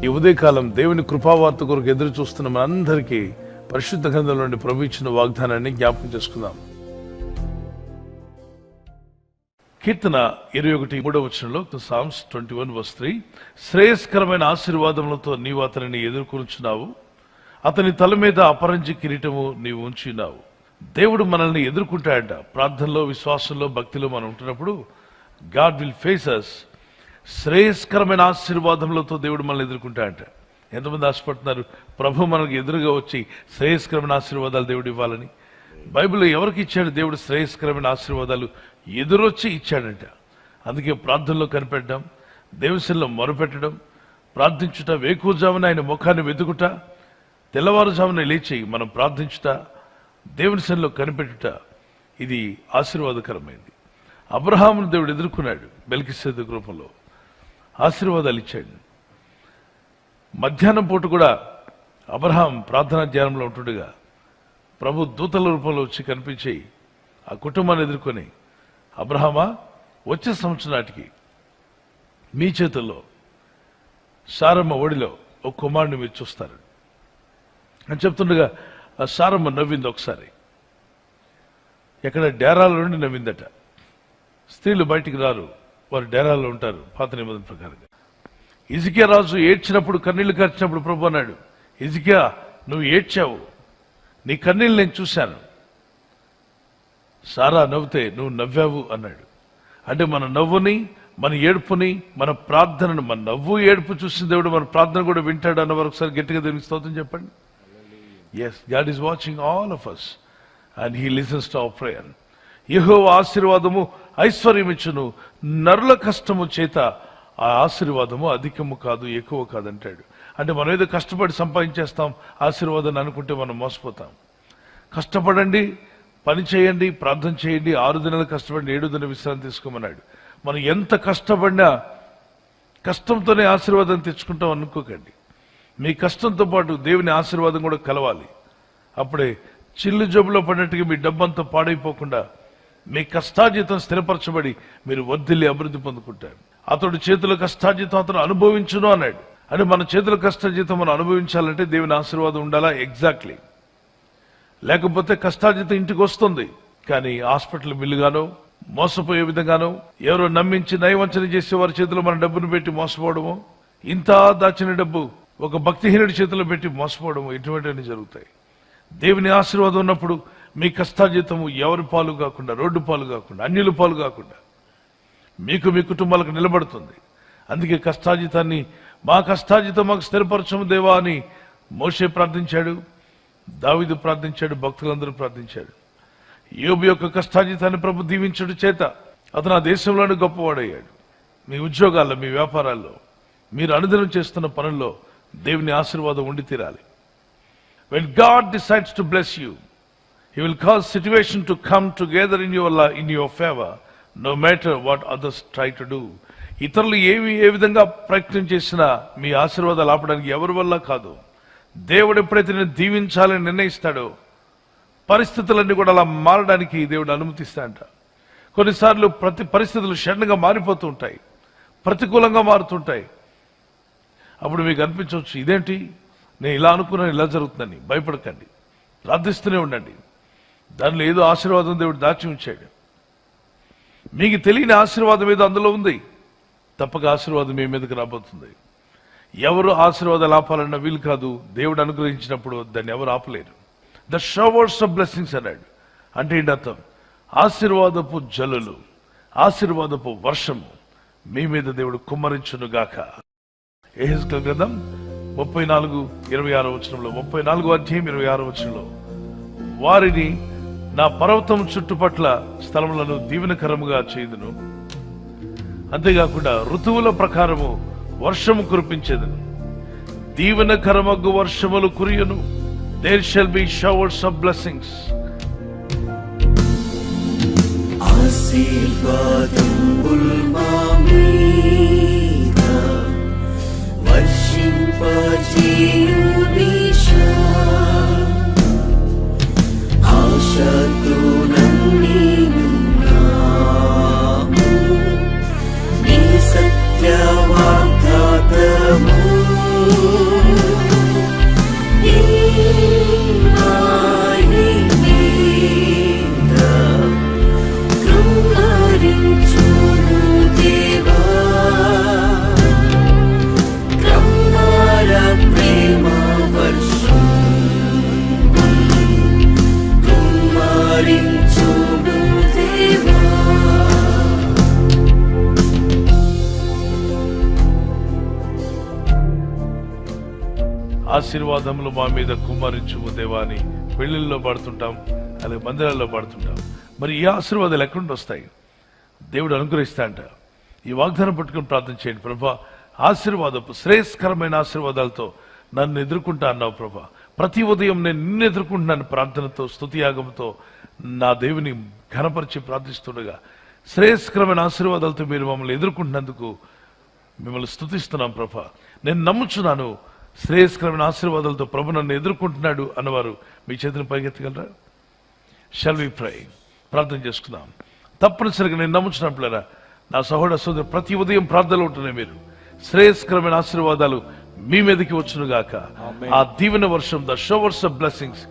ఈ ఉదయకాలం దేవుని కృపావార్త కొరకు ఎదురు చూస్తున్న మనందరికీ పరిశుద్ధ గ్రంథంలో నుండి ప్రభు ఇచ్చిన వాగ్దానాన్ని జ్ఞాపకం చేసుకుందాం. కీర్తన 21:3 Psalms 21:3 శ్రేయస్కరమైన ఆశీర్వాదములతో నీవు అతనిని ఎదుర్కొనుచున్నావు, అతని తల మీద అపరంజి కిరీటము నీవు ఉంచున్నావు. దేవుడు మనల్ని ఎదుర్కొంటాడంట. ప్రార్థనలో, విశ్వాసంలో, భక్తిలో మనం ఉంటున్నప్పుడు గాడ్ విల్ ఫేస్ అస్. శ్రేయస్కరమైన ఆశీర్వాదములతో దేవుడు మనల్ని ఎదుర్కొంటాడంట. ఎంతమంది ఆశపడుతున్నారు ప్రభు మనకు ఎదురుగా వచ్చి శ్రేయస్కరమైన ఆశీర్వాదాలు దేవుడు ఇవ్వాలని? బైబిల్లో ఎవరికి ఇచ్చాడు దేవుడు శ్రేయస్కరమైన ఆశీర్వాదాలు? ఎదురొచ్చి ఇచ్చాడంట. అందుకే ప్రార్థనలో కనిపెట్టడం, దేవునిలో మొరపెట్టడం, ప్రార్థించుట, వేకువజామున ఆయన ముఖాన్ని వెతుకుట, తెల్లవారుజామున లేచి మనం ప్రార్థించుట, దేవుని సన్నిధిలో కనిపెట్టుట, ఇది ఆశీర్వాదకరమైంది. అబ్రహామును దేవుడు ఎదుర్కొన్నాడు. మెల్కీసెదెకు రూపంలో ఆశీర్వాదాలు ఇచ్చాడు. మధ్యాహ్నం పూట కూడా అబ్రహాం ప్రార్థనా ధ్యానంలో ఉంటుండగా ప్రభు దూతల రూపంలో వచ్చి కనిపించి ఆ కుటుంబాన్ని ఎదుర్కొని, అబ్రహామా, వచ్చే సంవత్సరం నాటికి మీ చేతుల్లో సారమ్మ ఒడిలో ఒక కుమారుని మీరు చూస్తారు అని చెప్తుండగా ఆ సారమ్మ నవ్వింది. ఒకసారి ఎక్కడ డేరాల నుండి నవ్విందట. స్త్రీలు బయటికి రారు, వారు డేరాల్లో ఉంటారు పాత నిబంధన ప్రకారంగా. హిజ్కియా రాజు ఏడ్చినప్పుడు, కన్నీళ్లు కార్చినప్పుడు ప్రభు అన్నాడు, హిజ్కియా నువ్వు ఏడ్చావు, నీ కన్నీళ్ళు నేను చూశాను. సారా నవ్వుతే నువ్వు నవ్వావు అన్నాడు. అంటే మన నవ్వుని, మన ఏడుపుని, మన ప్రార్థనను, మన నవ్వు ఏడుపు చూసిన దేవుడు మన ప్రార్థన కూడా వింటాడు అన్న వరకు ఒకసారి గట్టిగా దేవునికి స్తోత్రం చెప్పండి. Yes, God is watching all of us and he listens to our prayer. యెహోవా ఆశీర్వాదము ఐశ్వర్యం ఇచ్చును, నరుల కష్టము చేత ఆ ఆశీర్వాదము అధికము కాదు, ఎక్కువ కాదు అంటాడు. అంటే మనం ఏదో కష్టపడి సంపాదించేస్తాం ఆశీర్వాదాన్ని అనుకుంటే మనం మోసపోతాం. కష్టపడండి, పని చేయండి, ప్రార్థన చేయండి, 6 దినాలు కష్టపడి 7 దిన విశ్రాంతి తీసుకోమన్నాడు. మనం ఎంత కష్టపడినా కష్టంతోనే ఆశీర్వాదం తెచ్చుకుంటాం అనుకోకండి. మీ కష్టంతో పాటు దేవుని ఆశీర్వాదం కూడా కలవాలి. అప్పుడే చిల్లు జబ్బులో పడినట్టుగా మీ డబ్బంతా పాడైపోకుండా మీ కష్టార్జితం స్థిరపరచబడి మీరు వర్ధిల్లి అభివృద్ధి పొందుకుంటారు. అతడు చేతుల కష్టార్జితం అతను అనుభవించును అన్నాడు. అంటే మన చేతుల కష్టార్జితం మనం అనుభవించాలంటే దేవుని ఆశీర్వాదం ఉండాలా? ఎగ్జాక్ట్లీ. లేకపోతే కష్టార్జితం ఇంటికి వస్తుంది, కానీ హాస్పిటల్ బిల్లుగానో, మోసపోయే విధంగానో, ఎవరో నమ్మించి నయవంచన చేసే వారి చేతిలో మన డబ్బును పెట్టి మోసపోవడము, ఇంత దాచిన డబ్బు ఒక భక్తిహీనుడి చేతిలో పెట్టి మోసపోవడము, ఇటువంటివన్నీ జరుగుతాయి. దేవుని ఆశీర్వాదం ఉన్నప్పుడు మీ కష్టార్జితము ఎవరి పాలు కాకుండా, రోడ్డు పాలు కాకుండా, అన్యుల పాలు కాకుండా మీకు, మీ కుటుంబాలకు నిలబడుతుంది. అందుకే కష్టార్జితాన్ని, మా కష్టార్జితం మాకు స్థిరపరచము దేవా అని మోషే ప్రార్థించాడు, దావీదు ప్రార్థించాడు, భక్తులందరూ ప్రార్థించాడు. యోబు యొక్క కష్టార్జితాన్ని ప్రభు దీవించడు చేత అతను ఆ దేశంలోనే గొప్పవాడయ్యాడు. మీ ఉద్యోగాల్లో, మీ వ్యాపారాల్లో, మీరు అనుదినం చేస్తున్న పనుల్లో దేవుని ఆశీర్వాదం ఉండి తీరాలి. When God decides to bless you, He will cause situation to come together in your favor, no matter what others try to do. ఇతరులు ఏ విధంగా ప్రయత్నం చేసినా మీ ఆశీర్వాదాలు ఆపడానికి ఎవరి వల్ల కాదు. దేవుడు ఎప్పుడైతే నేను దీవించాలని నిర్ణయిస్తాడో పరిస్థితులన్నీ కూడా అలా మారడానికి దేవుడు అనుమతిస్తాడంట. కొన్నిసార్లు పరిస్థితులు షడ్డంగా మారిపోతూ ఉంటాయి, ప్రతికూలంగా మారుతుంటాయి. అప్పుడు మీకు అనిపించవచ్చు, ఇదేంటి నేను ఇలా అనుకున్నాను, ఇలా జరుగుతుందని. భయపడకండి, ప్రార్థిస్తూనే ఉండండి. దానిలో ఏదో ఆశీర్వాదం దేవుడు దాచి ఉంచాడు. మీకు తెలియని ఆశీర్వాదం ఏదో అందులో ఉంది. తప్పక ఆశీర్వాదం మీ మీదకి రాబోతుంది. ఎవరు ఆశీర్వాదాలు ఆపాలన్న వీలు కాదు. దేవుడు అనుగ్రహించినప్పుడు దాన్ని ఎవరు ఆపలేరు. ద షవర్స్ ఆఫ్ బ్లెస్సింగ్స్ అన్నాడు. అంటే ఏంటి అర్థం? ఆశీర్వాదపు జల్లులు, ఆశీర్వాదపు వర్షము మీ మీద దేవుడు కుమ్మరించును గాక. యెహెజ్కేలు గ్రంథం 34:26 34వ అధ్యాయం 26 వారిని నా పర్వతం చుట్టుపట్ల స్థలములను దీవెనకరముగా చేయుదును, అంతేకాకుండా ఋతువుల ప్రకారము వర్షము కురిపించేదను, దీవెనకరమగు వర్షములు కురియును. There shall be showers of blessings. ఆశీర్వాదముల్ మా మీద వర్షింపజేయునిషా, ఆశతో నన్నియున్నాము నీ సత్య వాగ్దానము ఆశీర్వాదములు మా మీద కుమ్మరించుము దేవా అని పెళ్లిళ్ళలో పాడుతుంటాం, అలాగే మందిరాల్లో పాడుతుంటాం. మరి ఈ ఆశీర్వాదాలు ఎక్కడి నుండి వస్తాయి? దేవుడు అనుగ్రహిస్తా అంట. ఈ వాగ్దానం పట్టుకుని ప్రార్థన చేయండి. ప్రభా, ఆశీర్వాదపు శ్రేయస్కరమైన ఆశీర్వాదాలతో నన్ను ఎదుర్కొంటా అన్నావు ప్రభా. ప్రతి ఉదయం నేను నిన్ను ఎదుర్కొంటున్నాను ప్రార్థనతో, స్తుతియాగంతో నా దేవుని ఘనపరిచి ప్రార్థిస్తుండగా శ్రేయస్కరమైన ఆశీర్వాదాలతో మీరు మమ్మల్ని ఎదుర్కొంటున్నందుకు మిమ్మల్ని స్తుతిస్తున్నాం ప్రభా. నేను నమ్ముచున్నాను శ్రేయస్కరమైన ఆశీర్వాదాలతో ప్రభు నన్ను ఎదుర్కొంటున్నాడు అన్నవారు మీ చేతిని పైకెత్తగలరా? షల్ వి ప్రే? ప్రార్థన చేసుకుందాం. తప్పనిసరిగా నేను నమ్ముచున్నట్లేరా నా సహోదర సోదరు ప్రతి ఉదయం ప్రార్థనలు ఉంటున్నాయి. మీరు శ్రేయస్కరమైన ఆశీర్వాదాలు మీ మీదకి వచ్చునుగాక. ఆ దీవెన వర్షం, ద షవర్స్ ఆఫ్ బ్లెస్సింగ్స్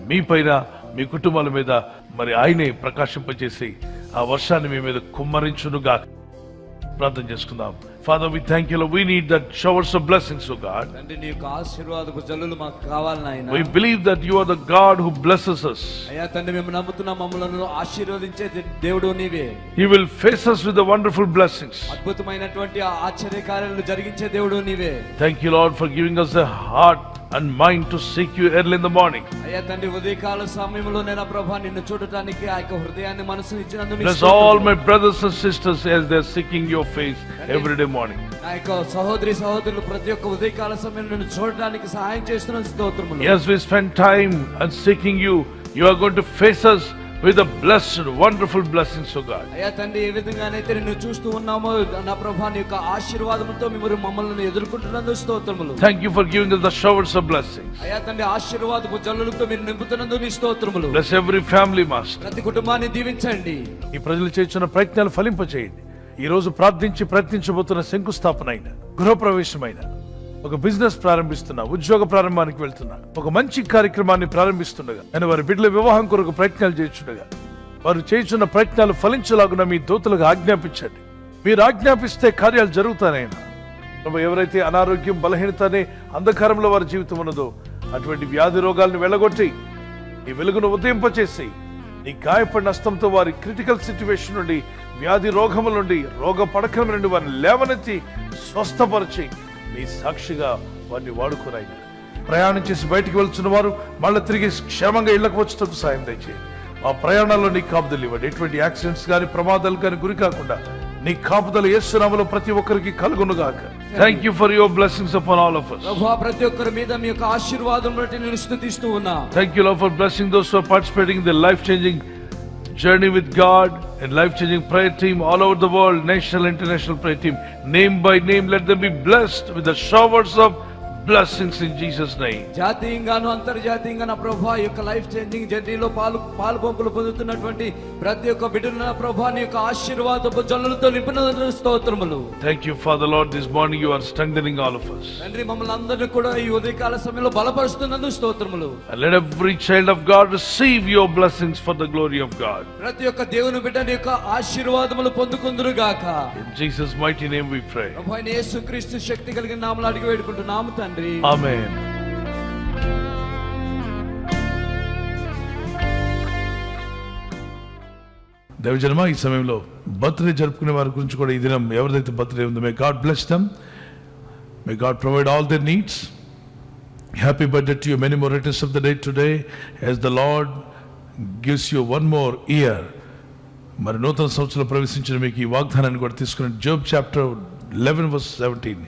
మీ పైన, మీ కుటుంబాల మీద మరి ఆయనే ప్రకాశింపజేసి ఆ వర్షాన్ని మీ మీద కుమ్మరించునుగాక. ప్రార్థన చేసుకుందాం. Father, we thank you, Lord. We need that showers of blessings, oh God. తండ్రి నీ యొక్క ఆశీర్వాదపు జల్లులు మాకు కావాలి నాయనా. We believe that you are the God who blesses us. అయ్యా తండ్రి, మేము నమ్ముతున్నాం మమ్మల్ని ఆశీర్వదించే దేవుడు నీవే. You will face us with the wonderful blessings. అద్భుతమైనటువంటి ఆశ్చర్య కార్యాలు జరిగించే దేవుడు నీవే. Thank you, Lord, for giving us a heart and mind to seek you early in the morning. అయ్యా తండ్రి, ఉదయకాల సమయంలో నేను ప్రభా నిన్ను చూడటానికి ఆ యొక్క హృదయాన్ని మనసుని ఇచ్చినందుకు Bless all my brothers and sisters as they are seeking your face every day morning. నా యొక్క సహోదరి సహోదరులు ప్రతి ఒక్క ఉదయకాల సమయంలో నిన్ను చూడటానికి సహాయం చేస్తున్న స్తోత్రములు. Yes, we spend time and seeking you. You are going to face us with a blessed, wonderful blessings, oh God. అయ్యా తండ్రి, ఏ విధంగానైతే నిన్ను చూస్తూ ఉన్నామో నా ప్రభా నీ యొక్క ఆశీర్వాదముతో మీరు మమ్మల్ని ఎదుర్కొంటున్నందుకు స్తోత్రములు. Thank you for giving us the showers of blessings. అయ్యా తండ్రి, ఆశీర్వాదపు జల్లులతో మీరు నింపుతున్నందుకు నీ స్తోత్రములు. Bless every family, Master. ప్రతి కుటుంబాన్ని దీవించండి. ఈ ప్రజలు చేస్తున్న ప్రయత్నాలు ఫలింపచేయండి. ఈ రోజు ప్రార్థించి ప్రయత్నించబోతున్న శంకుస్థాపన అయిన, గృహప్రవేశమైన, ఒక బిజినెస్ ప్రారంభిస్తున్నా, ఉద్యోగ ప్రారంభానికి వెళ్తున్నా, ఒక మంచి కార్యక్రమాన్ని ప్రారంభిస్తుండగా, నేను వారి బిడ్డల వివాహం కొరకు ప్రయత్నాలు చేస్తుండగా వారు చేస్తున్న ప్రయత్నాలు ఫలించలాగున మీ దూతలకు ఆజ్ఞాపించండి. మీరు ఆజ్ఞాపిస్తే కార్యాలు జరుగుతానైనా. ఎవరైతే అనారోగ్యం, బలహీనత అనే అంధకారంలో వారి జీవితం ఉన్నదో అటువంటి వ్యాధి రోగాలను వెళ్ళగొట్టి ఈ వెలుగును ఉదయింపచేసి నీ గాయపడిన హస్తంతో వారి క్రిటికల్ సిచ్యువేషన్ నుండి, వ్యాధి రోగముల నుండి, రోగ పడకల నుండి వారిని లేవనెత్తి స్వస్థపరిచి నీ సాక్షిగా వారిని వాడుకోరాయి. ప్రయాణం చేసి బయటికి వెళ్తున్న వారు మళ్ళీ తిరిగి క్షేమంగా ఇళ్లకు వచ్చేందుకు సాయం దయచేయండి. ఆ ప్రయాణాల్లో నీ కాపుదలు ఇవ్వండి. ఎటువంటి యాక్సిడెంట్స్ కానీ ప్రమాదాలు కానీ గురి కాకుండా నీ కాపుదలు యేసు నామములో ప్రతి ఒక్కరికి కలుగునుగాక. Thank you for your blessings upon all of us. ప్రభువా, ప్రతి ఒక్కరి మీద మీ యొక్క ఆశీర్వాదం బట్టి నేను స్తుతిస్తూ ఉన్నా. Thank you, Lord, for blessing those who are participating in the life-changing journey with God and life-changing prayer team all over the world, national, international prayer team. Name by name, let them be blessed with the showers of blessings in Jesus' name. జాతీయంగాను అంతర్జాతీయంగా నా ప్రభువా ఈ యొక్క life changing జర్నీలో పాలుపంపులు పొందుతున్నటువంటి ప్రతి ఒక్క బిడ్డను నా ప్రభువా నీ యొక్క ఆశీర్వాదపు జల్లులతో నింపినందుకు స్తోత్రములు. Thank you, Father Lord. This morning you are strengthening all of us. తండ్రి, మమ్మల్ని అందరినీ కూడా ఈ ఉదయకాల సమయంలో బలపరుస్తున్నందుకు స్తోత్రములు. And let every child of God receive your blessings for the glory of God. ప్రతి ఒక్క దేవుని బిడ్డ నీ యొక్క ఆశీర్వాదములు పొందుకుందురు గాక. In Jesus' mighty name we pray. ప్రభువైన యేసుక్రీస్తు శక్తి కలిగిన నామములో అడిగి వేడుకుంటున్నాము తండ్రి. Amen. దైవజనమా, ఈ సమయంలో బర్త్డే జరుపుకునే వారి గురించి కూడా ఈ దినం ఎవరిదైతే బర్త్డే ఉందో, may God bless them, may God provide all their needs. Happy birthday to you, many more returns of the day today as the Lord gives you one more year. మరి నూతన సంవత్సరంలో ప్రవేశించిన మీకు ఈ వాగ్దానాన్ని కూడా తీసుకుని జోబ్ చాప్టర్ 11:17,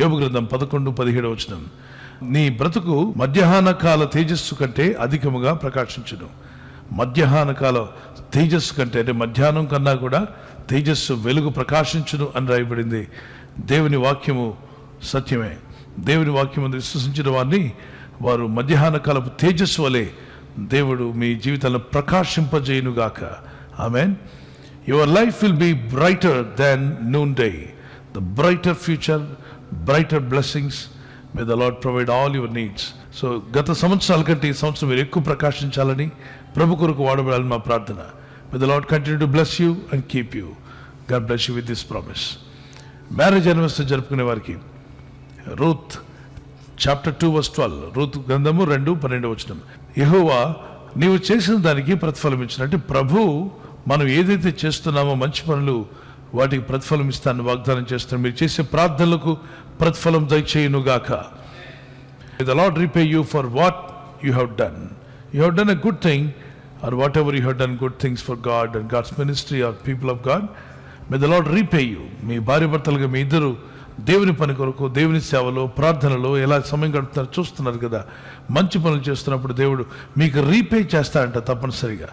యోబు గ్రంథం 11:17. నీ బ్రతుకు మధ్యాహ్న కాల తేజస్సు కంటే అధికముగా ప్రకాశించును. మధ్యాహ్న కాల తేజస్సు కంటే, అంటే మధ్యాహ్నం కన్నా కూడా తేజస్సు, వెలుగు ప్రకాశించును అని రాయబడింది. దేవుని వాక్యము సత్యమే. దేవుని వాక్యము విశ్వసించిన వారిని వారు మధ్యాహ్న కాలపు తేజస్సు వలె దేవుడు మీ జీవితాలను ప్రకాశింపజేయునుగాక. ఆమేన్. Your life will be brighter than noon day. The brighter future, brighter blessings. May the Lord provide all your needs. So, గత సంవత్సరాల కంటే ఈ సంవత్సరం మీరు ఎక్కువ ప్రకాశించాలని, ప్రభు కొరకు వాడబడాలని మా ప్రార్థన. May the Lord continue to bless you and keep you. God bless you with this promise. Marriage anniversary జరుపుకునే వారికి రూత్ చాప్టర్ 2:12, రూత్ గ్రంథము 2:12. యెహోవా నీవు చేసిన దానికి ప్రతిఫలం ఇచ్చిన, అంటే ప్రభు మనం ఏదైతే చేస్తున్నామో మంచి పనులు వాటికి ప్రతిఫలం ఇస్తానని వాగ్దానం చేస్తాను. మీరు చేసే ప్రార్థనలకు ప్రతిఫలం దయచేయునుగాక. May the Lord repay you for what you have done. You have done a good thing, or whatever you have done good things for God and God's ministry or people of God. May the Lord repay you. మీ భార్య భర్తలుగా మీ ఇద్దరు దేవుని పని కొరకు, దేవుని సేవలో, ప్రార్థనలో ఎలా సమయం గడుపుతున్నారు చూస్తున్నారు కదా. మంచి పనులు చేస్తున్నప్పుడు దేవుడు మీకు రీపే చేస్తాడంట తప్పనిసరిగా.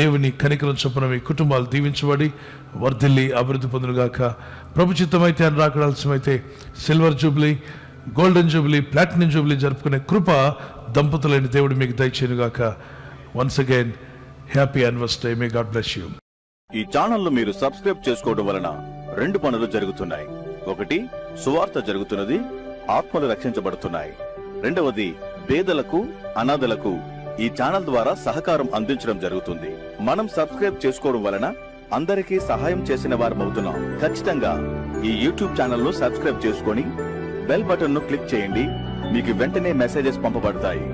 దేవుని కనికరం చొప్పున మీ కుటుంబాలు దీవించబడి వర్ధిల్లి అభివృద్ధి పొందునుగాక. ప్రభు చిత్తమైతే అని రాకడాల్సిమైతే silver jubilee, golden jubilee, platinum jubilee జరుపుకునే కృప దంపతులైన దేవుడు మీకు దయచేయునుగాక. Once again happy anniversary. May God bless you. ఈ ఛానల్ మీరు సబ్స్క్రైబ్ చేసుకోవడం వలన 2 పనులు జరుగుతున్నాయి. ఒకటి, సువార్త జరుగుతున్నది, ఆత్మలు రక్షించబడుతున్నాయి. రెండవది, పేదలకు, అనాథలకు ఈ ఛానల్ ద్వారా సహకారం అందించడం జరుగుతుంది. మనం సబ్స్క్రైబ్ చేసుకోవడం వలన అందరికీ సహాయం చేసిన వారమవుతున్నాం. ఖచ్చితంగా ఈ యూట్యూబ్ ఛానల్ ను సబ్స్క్రైబ్ చేసుకొని బెల్ బటన్ ను క్లిక్ చేయండి. మీకు వెంటనే మెసేజెస్ పంపబడతాయి.